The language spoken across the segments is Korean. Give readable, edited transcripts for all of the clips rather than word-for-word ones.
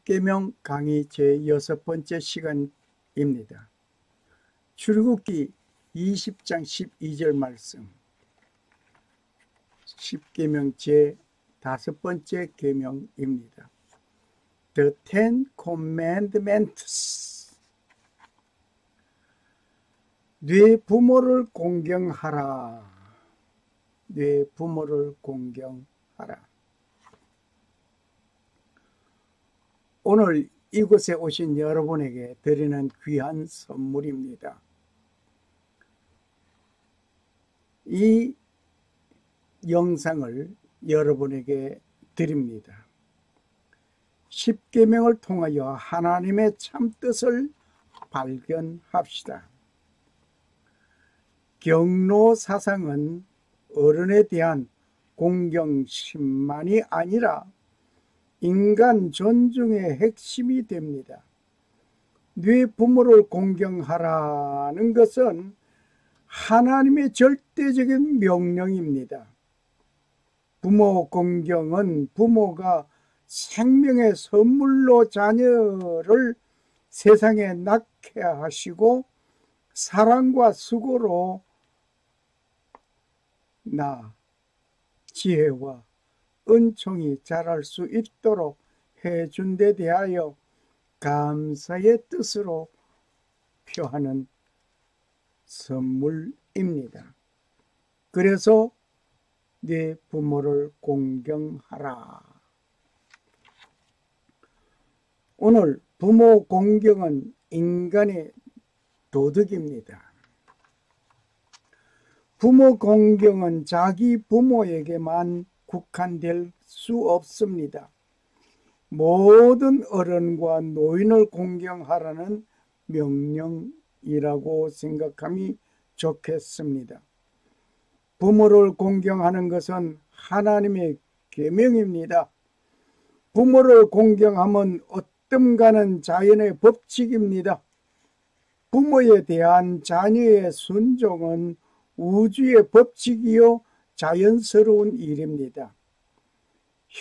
십계명 강의 제6번째 시간입니다. 출애굽기 20장 12절 말씀, 십계명 제5번째 계명입니다. The Ten Commandments. 네 부모를 공경하라. 네 부모를 공경하라. 오늘 이곳에 오신 여러분에게 드리는 귀한 선물입니다. 이 영상을 여러분에게 드립니다. 십계명을 통하여 하나님의 참뜻을 발견합시다. 경로 사상은 어른에 대한 공경심만이 아니라 인간 존중의 핵심이 됩니다. 네 부모를 공경하라는 것은 하나님의 절대적인 명령입니다. 부모 공경은 부모가 생명의 선물로 자녀를 세상에 낳게 하시고 사랑과 수고로 지혜와 은총이 자랄 수 있도록 해준 데 대하여 감사의 뜻으로 표하는 선물입니다. 그래서 네 부모를 공경하라. 오늘 부모 공경은 인간의 도덕입니다. 부모 공경은 자기 부모에게만 국한될 수 없습니다. 모든 어른과 노인을 공경하라는 명령이라고 생각함이 좋겠습니다. 부모를 공경하는 것은 하나님의 계명입니다. 부모를 공경하면 어뜸가는 자연의 법칙입니다. 부모에 대한 자녀의 순종은 우주의 법칙이요 자연스러운 일입니다.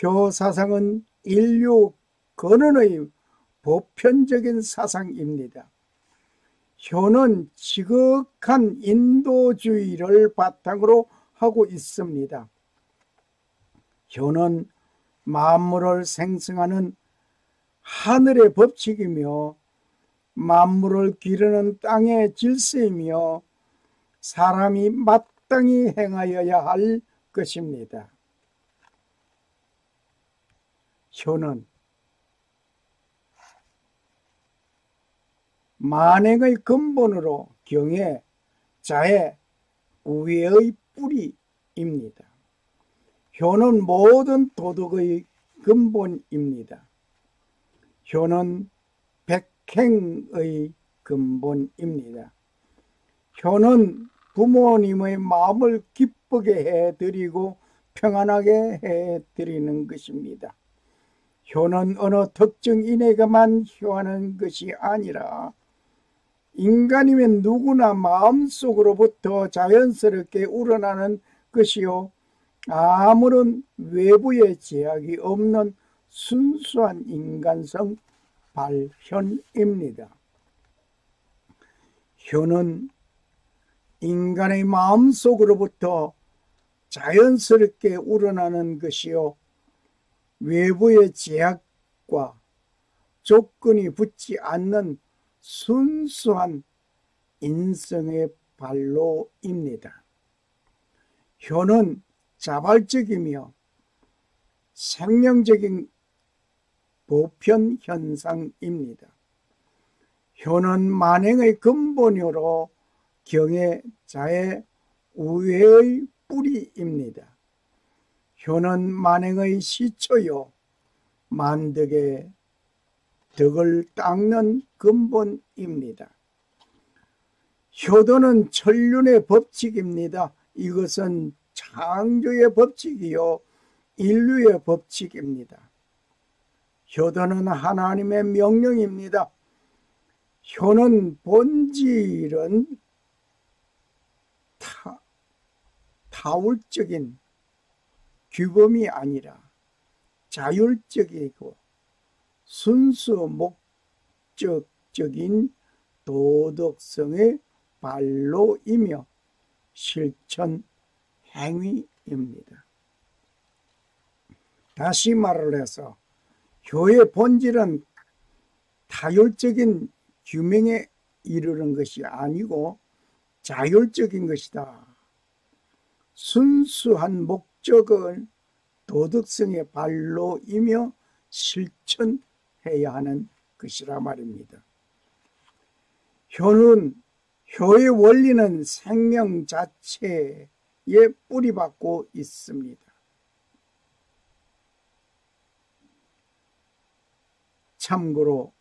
효사상은 인류 근원의 보편적인 사상입니다. 효는 지극한 인도주의를 바탕으로 하고 있습니다. 효는 만물을 생성하는 하늘의 법칙이며 만물을 기르는 땅의 질서이며 사람이 마땅히 행하여야 할 것입니다. 효는 만행의 근본으로 경애, 자애, 우애의 뿌리입니다. 효는 모든 도덕의 근본입니다. 효는 백행의 근본입니다. 효는 부모님의 마음을 기쁘게 해드리고 평안하게 해드리는 것입니다. 효는 어느 특정인에게만 효하는 것이 아니라 인간이면 누구나 마음속으로부터 자연스럽게 우러나는 것이요 아무런 외부의 제약이 없는 순수한 인간성 발현입니다. 효는 인간의 마음속으로부터 자연스럽게 우러나는 것이요 외부의 제약과 조건이 붙지 않는 순수한 인성의 발로입니다. 효는 자발적이며 생명적인 보편 현상입니다. 효는 만행의 근본으로 경애, 자애, 우애의 뿌리입니다. 효는 만행의 시초요 만덕의 덕을 닦는 근본입니다. 효도는 천륜의 법칙입니다. 이것은 창조의 법칙이요 인류의 법칙입니다. 효도는 하나님의 명령입니다. 효는 본질은 타울적인 규범이 아니라 자율적이고 순수 목적적인 도덕성의 발로이며 실천 행위입니다. 다시 말을 해서 교회의 본질은 타율적인 규명에 이르는 것이 아니고 자율적인 것이다. 순수한 목적은 도덕성의 발로이며 실천해야 하는 것이라 말입니다. 효의 원리는 생명 자체에 뿌리박고 있습니다. 참고로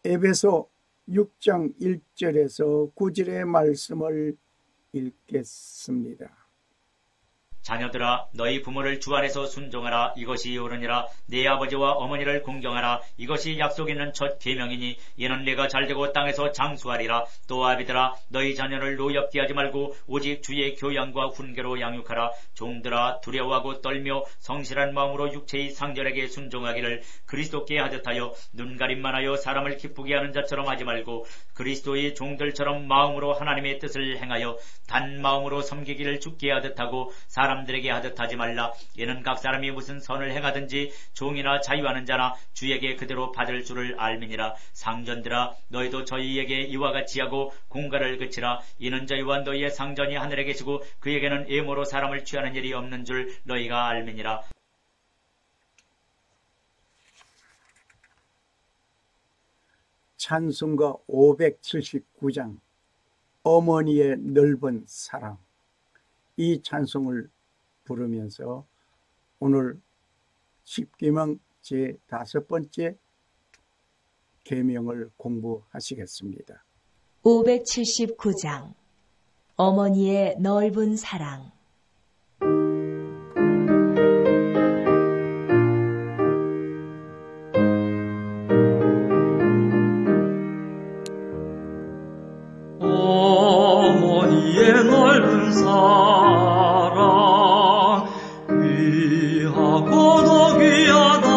에베소 6장 1절에서 9절의 말씀을 읽겠습니다. 자녀들아 너희 부모를 주 안에서 순종하라. 이것이 옳으니라. 네 아버지와 어머니를 공경하라. 이것이 약속 있는 첫 계명이니 이는 네가 잘되고 땅에서 장수하리라. 또 아비들아 너희 자녀를 노엽게 하지 말고 오직 주의 교양과 훈계로 양육하라. 종들아 두려워하고 떨며 성실한 마음으로 육체의 상전에게 순종하기를 그리스도께 하듯하여 눈가림만 하여 사람을 기쁘게 하는 자처럼 하지 말고 그리스도의 종들처럼 마음으로 하나님의 뜻을 행하여 단 마음으로 섬기기를 주께 하듯하고 사람들에게 하듯 하지 말라. 이는 각 사람이 무슨 선을 행하든지 종이나 자유하는 자나 주에게 그대로 받을 줄을 알미니라. 상전들아 너희도 저희에게 이와 같이 하고 공갈을 그치라. 이는 저희와 너희의 상전이 하늘에 계시고 그에게는 애모로 사람을 취하는 일이 없는 줄 너희가 알미니라. 찬송가 579장 어머니의 넓은 사랑, 이 찬송을 부르면서 오늘 십계명 제5번째 계명을 공부하시겠습니다. 579장 어머니의 넓은 사랑. 어머니의 넓은 사랑 귀하고도 귀하다.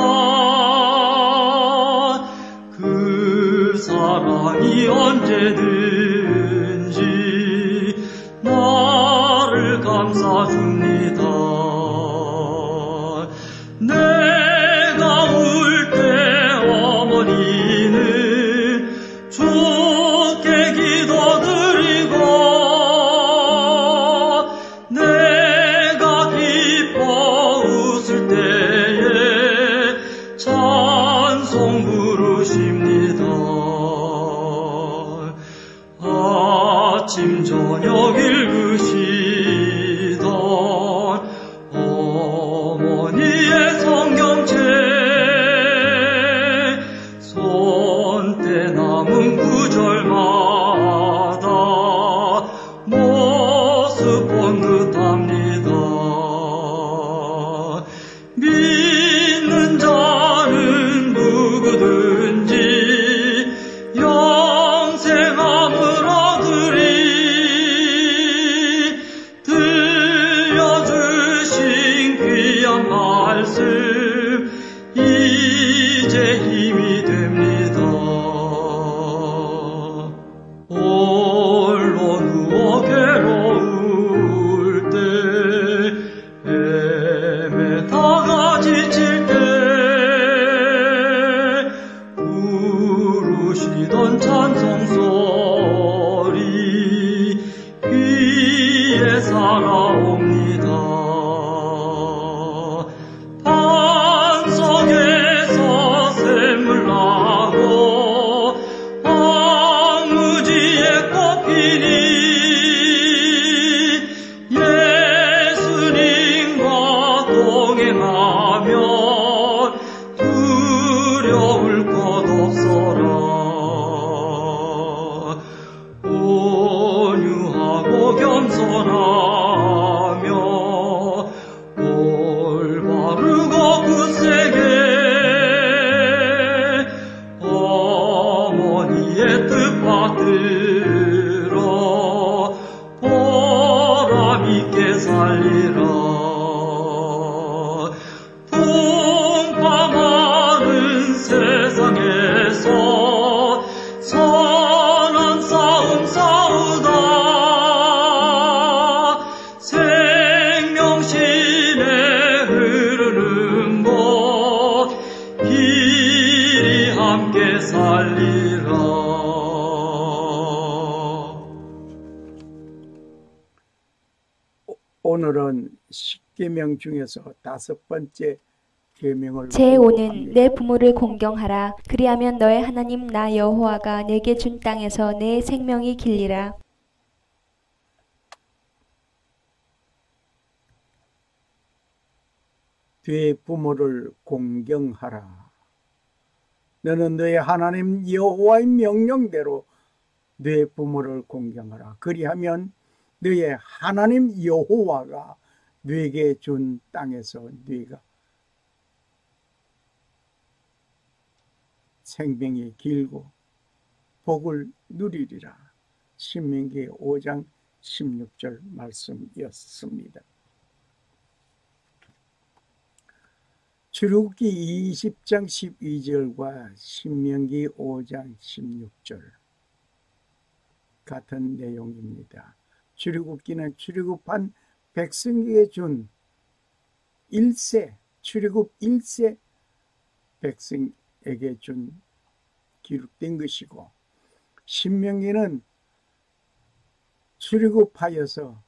그 사랑이 언제든지 나를 감싸줍니다. 내가 울 때 어머니는 주께 기도드리고 내가 기뻐 웃을 때에 찬송 부르십니다. 아침 저녁 읽으시던 어머니의 성경책 손때 남은 구절마다 모습 본 듯합니다. 믿는 자는 누구든지 영생함을 얻으리. 들려주신 귀한 말씀 이제 힘이 됩니다. 홀로 누워 괴로울 때 헤매다가 지칠 때 부르시던 찬송 소리 귀에 살아옵니다. 반석에서 샘물 나고 황무지에 꽃피니 예수님과 동행하면 두려울 것 없어라. 오래 살리라. 오늘은 십계명 중에서 5번째 계명을 제5는 내 부모를 공경하라. 그리하면 너의 하나님 나 여호와가 내게 준 땅에서 내 생명이 길리라. 네 부모를 공경하라. 너는 너의 하나님 여호와의 명령대로 네 부모를 공경하라. 그리하면 너의 하나님 여호와가 네게 준 땅에서 네가 생명이 길고 복을 누리리라. 신명기 5장 16절 말씀이었습니다. 출애굽기 20장 12절과 신명기 5장 16절 같은 내용입니다. 출애굽기는 출애굽한 백성에게 준 1세, 출애굽 1세 백성에게 준 기록된 것이고, 신명기는 출애굽하여서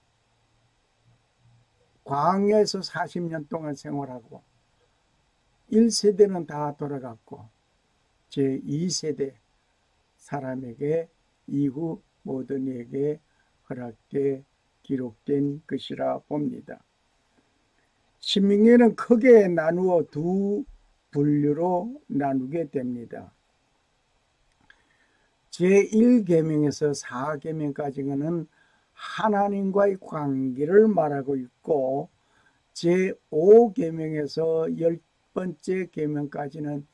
광야에서 40년 동안 생활하고 1세대는 다 돌아갔고 제2세대 사람에게 이후 모든 이에게 허락돼 기록된 것이라 봅니다. 신명기는 크게 나누어 두 분류로 나누게 됩니다. 제1계명에서 4계명까지는 하나님과의 관계를 말하고 있고, 제5계명에서 10번째 계명까지는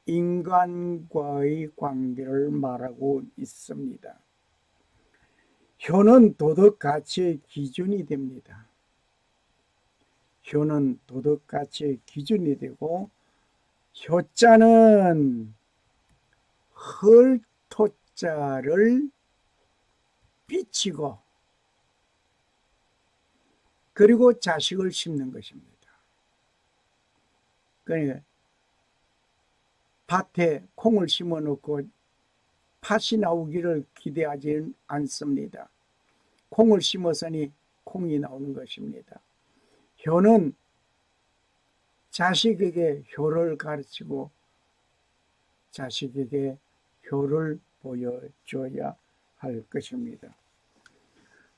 인간과의 관계를 말하고 있습니다. 효는 도덕 가치의 기준이 됩니다. 효는 도덕 가치의 기준이 되고, 효자는 헐토자를 비치고 그리고 자식을 심는 것입니다. 그러니까 밭에 콩을 심어 놓고 팥이 나오기를 기대하지 않습니다. 콩을 심었으니 콩이 나오는 것입니다. 효는 자식에게 효를 가르치고 자식에게 효를 보여줘야 할 것입니다.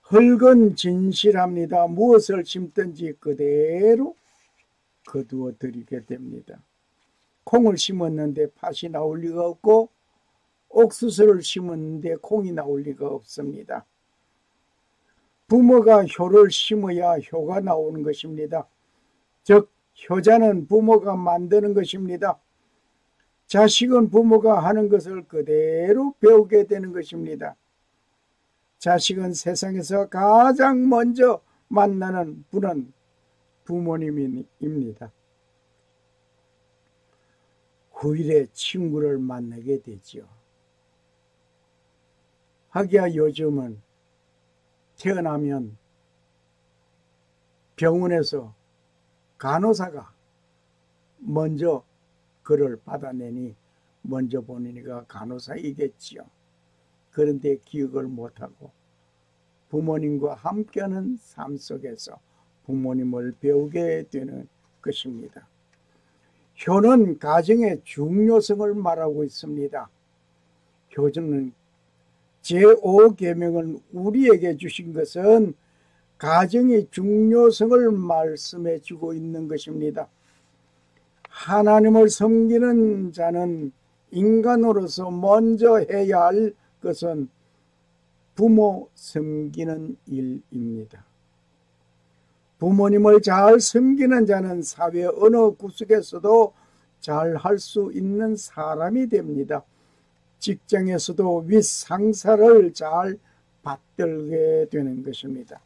흙은 진실합니다. 무엇을 심든지 그대로 거두어 드리게 됩니다. 콩을 심었는데 팥이 나올 리가 없고, 옥수수를 심었는데 콩이 나올 리가 없습니다. 부모가 효를 심어야 효가 나오는 것입니다. 즉 효자는 부모가 만드는 것입니다. 자식은 부모가 하는 것을 그대로 배우게 되는 것입니다. 자식은 세상에서 가장 먼저 만나는 분은 부모님입니다. 후일에 친구를 만나게 되지요. 하기야 요즘은 태어나면 병원에서 간호사가 먼저 그를 받아내니 먼저 보내니까 간호사이겠지요. 그런데 기억을 못하고 부모님과 함께하는 삶 속에서 부모님을 배우게 되는 것입니다. 효는 가정의 중요성을 말하고 있습니다. 효는 제5계명을 우리에게 주신 것은 가정의 중요성을 말씀해 주고 있는 것입니다. 하나님을 섬기는 자는 인간으로서 먼저 해야 할 것은 부모 섬기는 일입니다. 부모님을 잘 섬기는 자는 사회 어느 구석에서도 잘 할 수 있는 사람이 됩니다. 직장에서도 윗상사를 잘 받들게 되는 것입니다.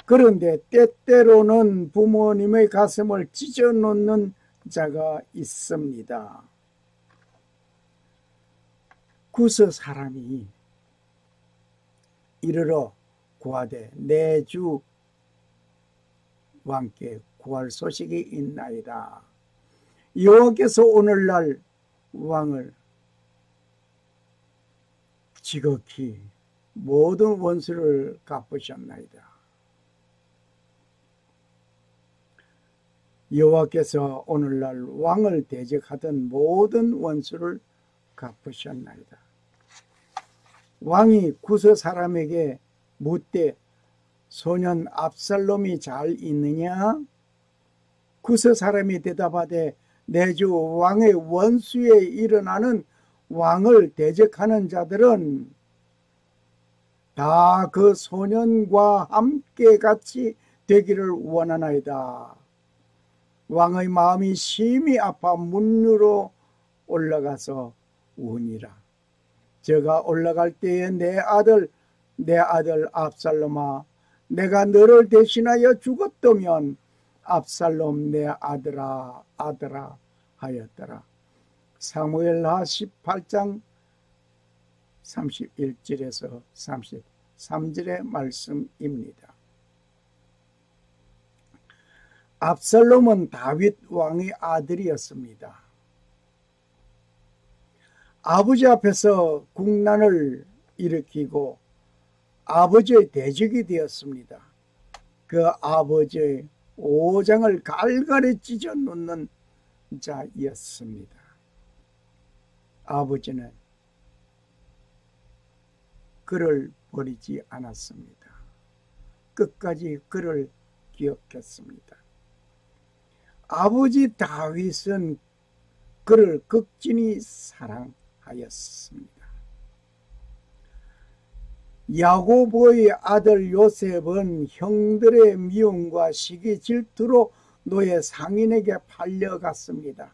그런데 때때로는 부모님의 가슴을 찢어놓는 자가 있습니다. 구서 사람이 이르러 구하되 내 주 왕께 구할 소식이 있나이다. 여호와께서 오늘날 왕을 지극히 모든 원수를 갚으셨나이다. 여호와께서 오늘날 왕을 대적하던 모든 원수를 갚으셨나이다. 왕이 구스 사람에게 묻되 소년 압살롬이 잘 있느냐? 구스 사람이 대답하되 내 주 왕의 원수에 일어나는 왕을 대적하는 자들은 다 그 소년과 함께 같이 되기를 원하나이다. 왕의 마음이 심히 아파 문으로 올라가서 우니라. 저가 올라갈 때에 내 아들 압살롬아, 내가 너를 대신하여 죽었다면 압살롬 내 아들아 하였더라. 사무엘하 18장 31절에서 33절의 말씀입니다. 압살롬은 다윗 왕의 아들이었습니다. 아버지 앞에서 국난을 일으키고 아버지의 대적이 되었습니다. 그 아버지의 오장을 갈갈이 찢어 놓는 자였습니다. 아버지는 그를 버리지 않았습니다. 끝까지 그를 기억했습니다. 아버지 다윗은 그를 극진히 사랑하였습니다. 야고보의 아들 요셉은 형들의 미움과 시기 질투로 노예 상인에게 팔려갔습니다.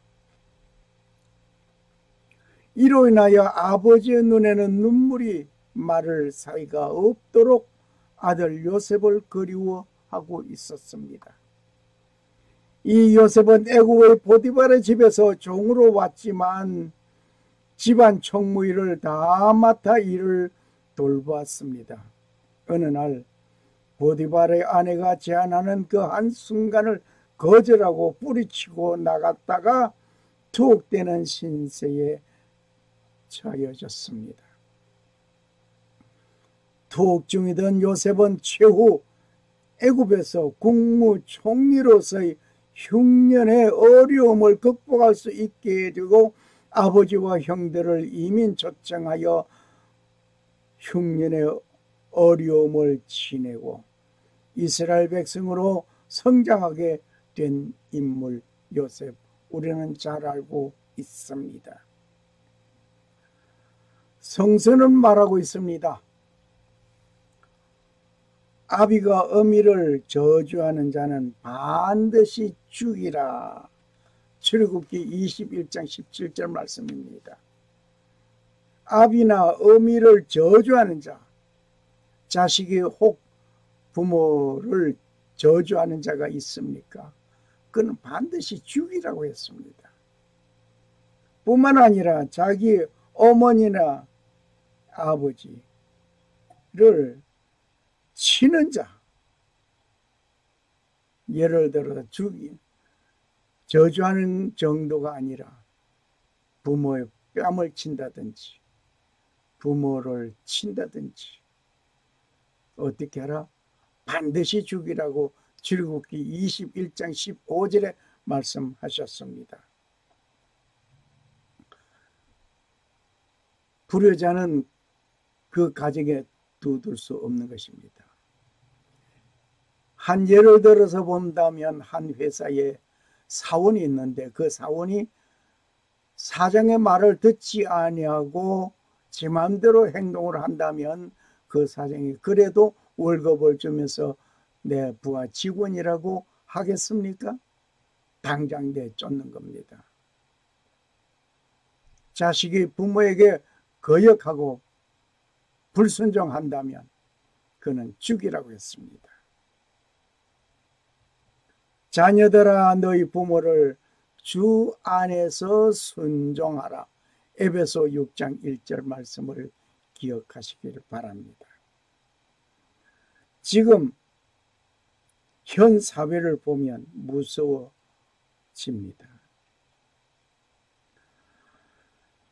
이로 인하여 아버지의 눈에는 눈물이 마를 사이가 없도록 아들 요셉을 그리워하고 있었습니다. 이 요셉은 애국의 보디발의 집에서 종으로 왔지만 집안 총무일을 다 맡아 일을 돌보았습니다. 어느 날 보디발의 아내가 제안하는 그 한순간을 거절하고 뿌리치고 나갔다가 투옥되는 신세에 처해졌습니다. 투옥 중이던 요셉은 최후 애굽에서 국무총리로서의 흉년의 어려움을 극복할 수 있게 되고 아버지와 형들을 이민 초청하여 흉년의 어려움을 지내고 이스라엘 백성으로 성장하게 된 인물 요셉, 우리는 잘 알고 있습니다. 성서는 말하고 있습니다. 아비가 어미를 저주하는 자는 반드시 죽이라. 출애굽기 21장 17절 말씀입니다. 아비나 어미를 저주하는 자, 자식이 혹 부모를 저주하는 자가 있습니까? 그는 반드시 죽이라고 했습니다. 뿐만 아니라 자기 어머니나 아버지를 치는 자, 예를 들어 저주하는 정도가 아니라 부모의 뺨을 친다든지 부모를 친다든지 어떻게 하라? 반드시 죽이라고 출애굽기 21장 15절에 말씀하셨습니다. 불효자는 그 가정에 두둘 수 없는 것입니다. 한 예를 들어서 본다면 한 회사에 사원이 있는데 그 사원이 사장의 말을 듣지 아니하고 지 마음대로 행동을 한다면 그 사장이 그래도 월급을 주면서 내 부하 직원이라고 하겠습니까? 당장 내쫓는 겁니다. 자식이 부모에게 거역하고 불순종한다면 그는 죽이라고 했습니다. 자녀들아 너희 부모를 주 안에서 순종하라. 에베소 6장 1절 말씀을 기억하시길 바랍니다. 지금 현 사회를 보면 무서워집니다.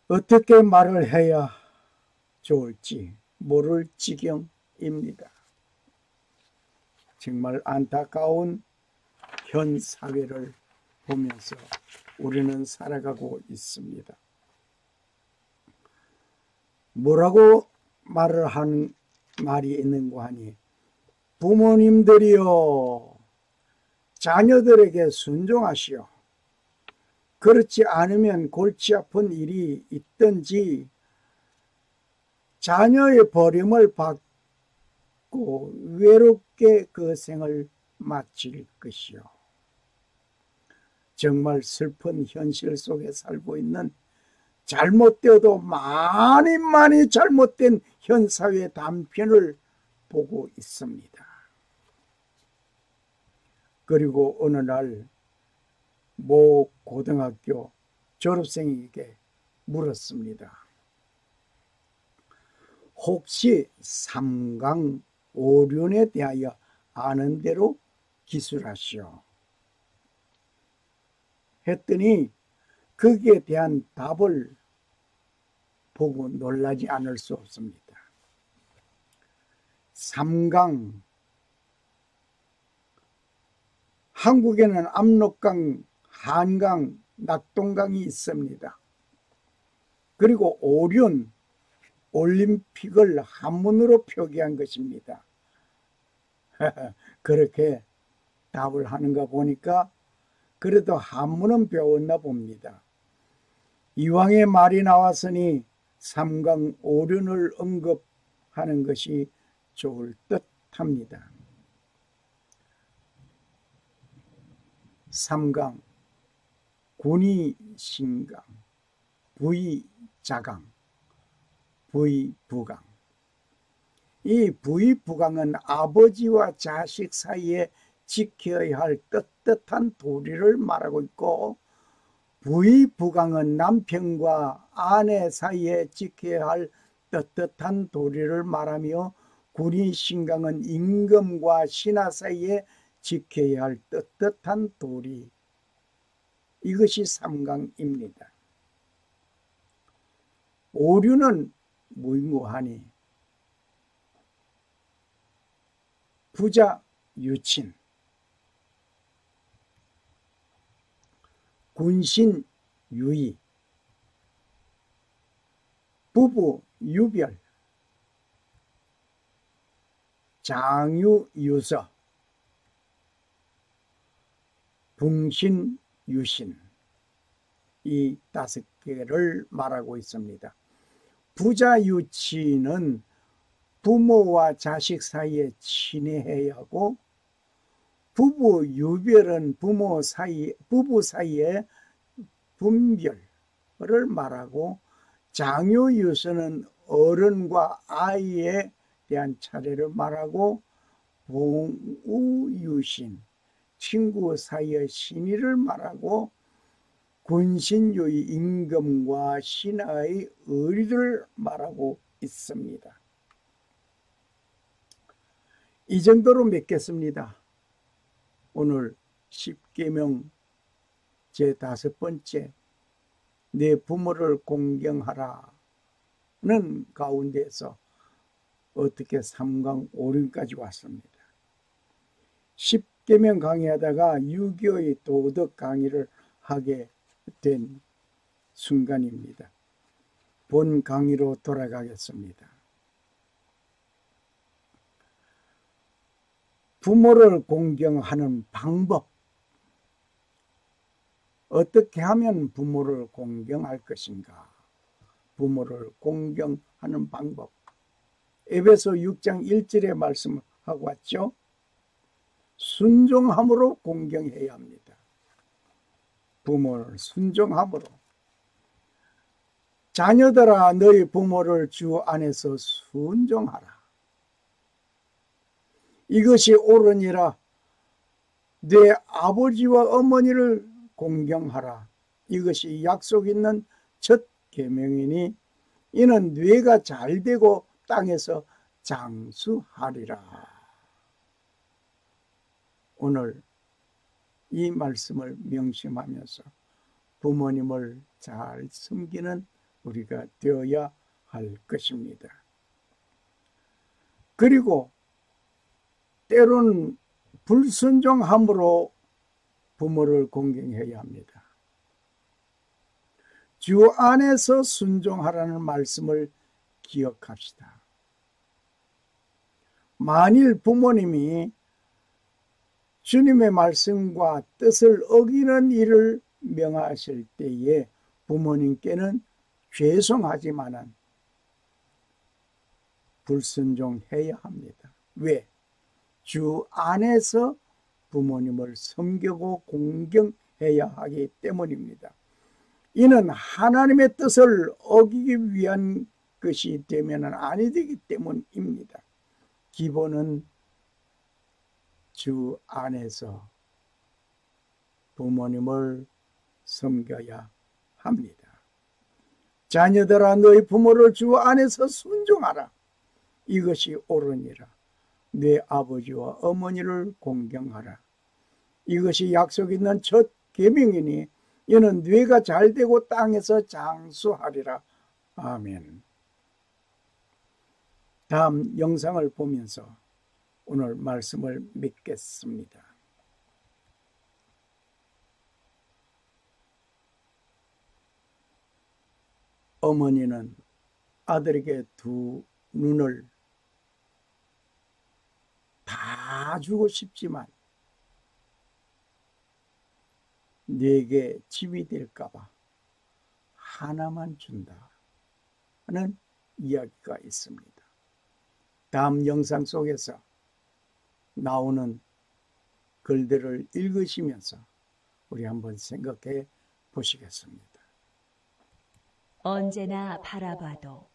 어떻게 말을 해야 좋을지 모를 지경입니다. 정말 안타까운 현 사회를 보면서 우리는 살아가고 있습니다. 뭐라고 말을 하는 말이 있는가 하니, 부모님들이요 자녀들에게 순종하시오. 그렇지 않으면 골치 아픈 일이 있든지 자녀의 버림을 받고 외롭게 그 생을 마칠 것이요. 정말 슬픈 현실 속에 살고 있는, 잘못되어도 많이 잘못된 현 사회의 단편을 보고 있습니다. 그리고 어느 날 모 고등학교 졸업생에게 물었습니다. 혹시 삼강오륜에 대하여 아는 대로 기술하시오. 했더니 거기에 대한 답을 보고 놀라지 않을 수 없습니다. 삼강, 한국에는 압록강, 한강, 낙동강이 있습니다. 그리고 오륜, 올림픽을 한문으로 표기한 것입니다. 그렇게 답을 하는가 보니까 그래도 한문은 배웠나 봅니다. 이왕의 말이 나왔으니 삼강오륜을 언급하는 것이 좋을 듯합니다. 삼강, 군위신강, 부위자강, 부위부강. 이 부위부강은 아버지와 자식 사이에 지켜야 할 떳떳한 도리를 말하고 있고, 부위부강은 남편과 아내 사이에 지켜야 할 떳떳한 도리를 말하며, 군위신강은 임금과 신하 사이에 지켜야 할 떳떳한 도리, 이것이 삼강입니다. 오륜은 무인고하니 부자 유친, 군신 유의, 부부 유별, 장유 유서, 붕신 유신, 이 5개를 말하고 있습니다. 부자 유치는 부모와 자식 사이에 친해야 하고, 부부 유별은 부부 사이에 분별을 말하고, 장유 유서는 어른과 아이에 대한 차례를 말하고, 봉우 유신, 친구 사이의 신의를 말하고, 군신유의, 임금과 신하의 의리를 말하고 있습니다. 이 정도로 맺겠습니다. 오늘 10계명 제5번째, 내 부모를 공경하라는 가운데서 어떻게 삼강오륜까지 왔습니다. 10계명 강의하다가 유교의 도덕 강의를 하게 된 순간입니다. 본 강의로 돌아가겠습니다. 부모를 공경하는 방법, 어떻게 하면 부모를 공경할 것인가? 부모를 공경하는 방법, 에베소 6장 1절에 말씀하고 왔죠. 순종함으로 공경해야 합니다. 부모를 순종함으로. 자녀들아, 너희 부모를 주 안에서 순종하라. 이것이 옳으니라. 내 아버지와 어머니를 공경하라. 이것이 약속 있는 첫 계명이니, 이는 뇌가 잘되고 땅에서 장수하리라. 오늘 이 말씀을 명심하면서 부모님을 잘 섬기는 우리가 되어야 할 것입니다. 그리고 때로는 불순종함으로 부모를 공경해야 합니다. 주 안에서 순종하라는 말씀을 기억합시다. 만일 부모님이 주님의 말씀과 뜻을 어기는 일을 명하실 때에 부모님께는 죄송하지만은 불순종해야 합니다. 왜? 주 안에서 부모님을 섬기고 공경해야 하기 때문입니다. 이는 하나님의 뜻을 어기기 위한 것이 되면 아니 되기 때문입니다. 기본은 주 안에서 부모님을 섬겨야 합니다. 자녀들아 너희 부모를 주 안에서 순종하라. 이것이 옳으니라. 네 아버지와 어머니를 공경하라. 이것이 약속 있는 첫 계명이니 이는 뇌가 잘되고 땅에서 장수하리라. 아멘. 다음 영상을 보면서 오늘 말씀을 맺겠습니다. 어머니는 아들에게 두 눈을 다 주고 싶지만 네게 짐이 될까봐 하나만 준다 하는 이야기가 있습니다. 다음 영상 속에서 나오는 글들을 읽으시면서 우리 한번 생각해 보시겠습니다. 언제나 바라봐도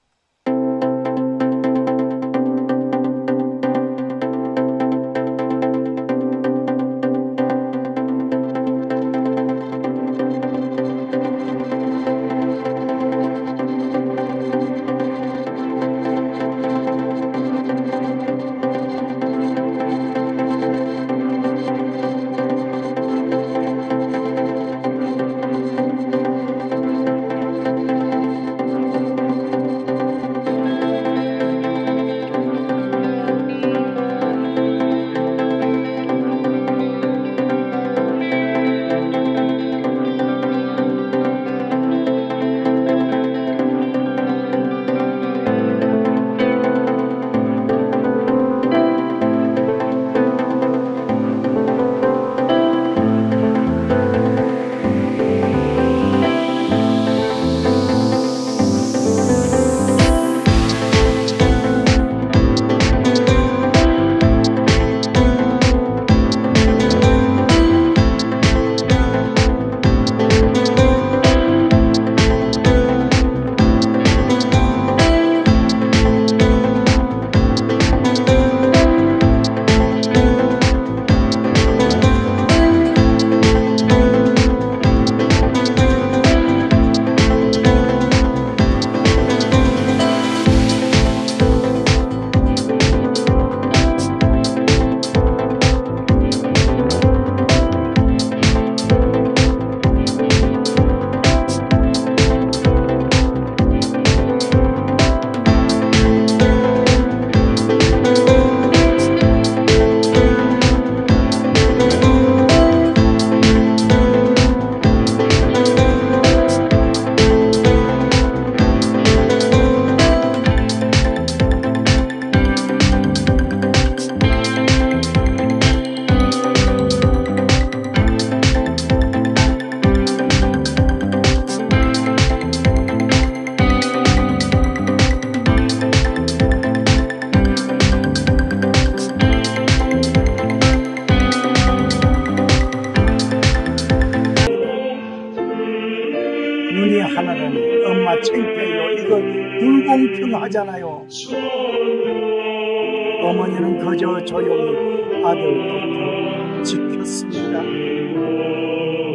눈이 하나라니 엄마 창피해요. 이거 불공평하잖아요. 어머니는 그저 조용히 아들 지켰습니다.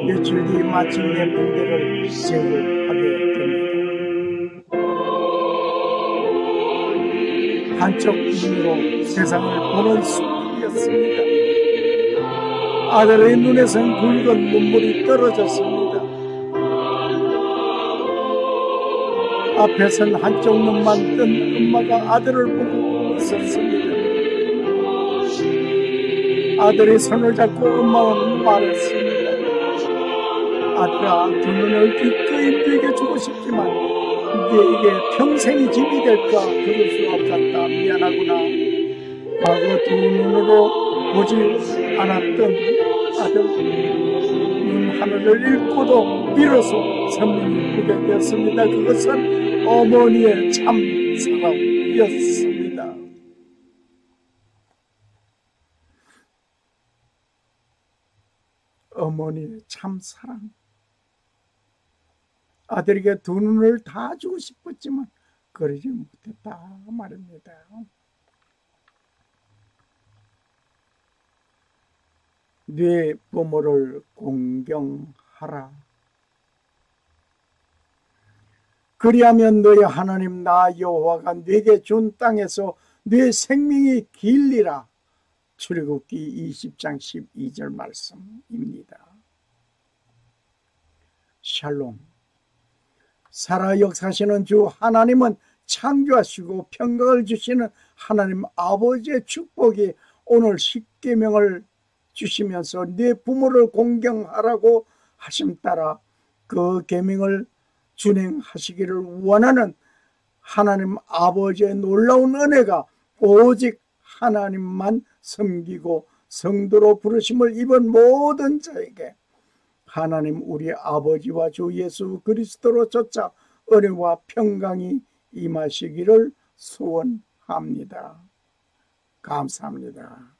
며칠 뒤 마침 내 붕대를 제거하게 됩니다. 한쪽 눈으로 세상을 보는 순간이었습니다. 아들의 눈에선 굵은 눈물이 떨어졌습니다. 앞에선 한쪽 눈만 뜬 엄마가 아들을 보고 웃었습니다. 아들이 손을 잡고 엄마는 말했습니다. 아들아, 두 눈을 기꺼이 네게 주고 싶지만 네게 평생이 짐이 될까 그럴 수 없었다. 미안하구나. 과거 두 눈으로 보지 않았던 아들 눈 하늘을 읽고도 비로소 선명히 보게 되었습니다. 그것은 어머니의 참 사랑이었습니다. 어머니의 참 사랑. 아들에게 두 눈을 다 주고 싶었지만 그러지 못했다 말입니다. 네 부모를 공경하라. 그리하면 너의 하나님 나 여호와가 네게 준 땅에서 네 생명이 길리라. 출애굽기 20장 12절 말씀입니다. 샬롬. 살아 역사하시는 주 하나님은 창조하시고 평강을 주시는 하나님 아버지의 축복이 오늘 십계명을 주시면서 네 부모를 공경하라고 하심 따라 그 계명을 준행하시기를 원하는 하나님 아버지의 놀라운 은혜가 오직 하나님만 섬기고 성도로 부르심을 입은 모든 자에게 하나님 우리 아버지와 주 예수 그리스도로 쫓아 은혜와 평강이 임하시기를 소원합니다. 감사합니다.